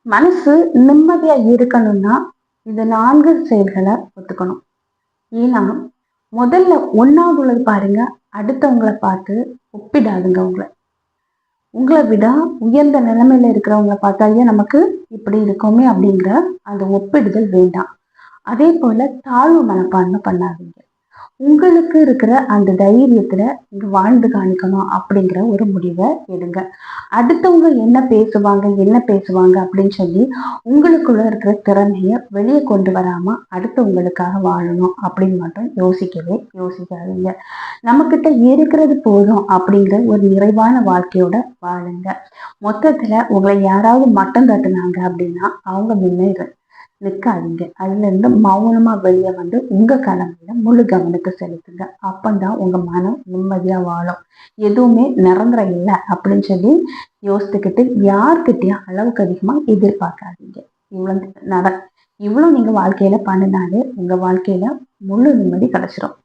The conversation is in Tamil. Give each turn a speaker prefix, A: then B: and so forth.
A: மனசு நிம்மதியா இருக்கணும்னா இந்த 4 செயல்களை ஒத்துக்கணும். ஏன்னா முதல்ல ஒன்னாவது உள்ளது பாருங்க. அடுத்தவங்களை பார்த்து ஒப்பிடாதுங்க. உங்களை விட உயர்ந்த நிலைமையில இருக்கிறவங்களை பார்த்தாலே நமக்கு இப்படி இருக்கோமே அப்படிங்கிற அந்த ஒப்பிடுதல் வேண்டாம். அதே போல தாழ்வு மனப்பான்மை பண்ணாதீங்க. உங்களுக்கு இருக்கிற அந்த தைரியத்துல இங்க வாழ்ந்து காணிக்கணும் அப்படிங்கிற ஒரு முடிவை எடுங்க. அடுத்தவங்க என்ன பேசுவாங்க அப்படின்னு சொல்லி உங்களுக்குள்ள இருக்கிற திறமைய வெளியே கொண்டு வராம அடுத்தவங்களுக்காக வாழணும் அப்படின்னு மட்டும் யோசிக்காதீங்க. நம்ம கிட்ட இருக்கிறது போதும் அப்படிங்கிற ஒரு நிறைவான வாழ்க்கையோட வாழுங்க. மொத்தத்துல உங்களை யாராவது மட்டம் தட்டுனாங்க அப்படின்னா அவங்க முன்னேற நிற்காதீங்க. அதுல இருந்து மௌனமா வெளியே வந்து உங்க கடமையில முழு கவனத்தை செலுத்துங்க. அப்பந்தான் உங்க மனம் நிம்மதியா வாழும். எதுவுமே நிரந்தரம் இல்லை அப்படின்னு சொல்லி யோசித்துக்கிட்டு யார்கிட்டயும் அளவுக்கு அதிகமா எதிர்பார்க்காதீங்க. இவ்வளவு நீங்க வாழ்க்கையில பண்ணினாலே உங்க வாழ்க்கையில முழு நிம்மதி கிடைச்சிரும்.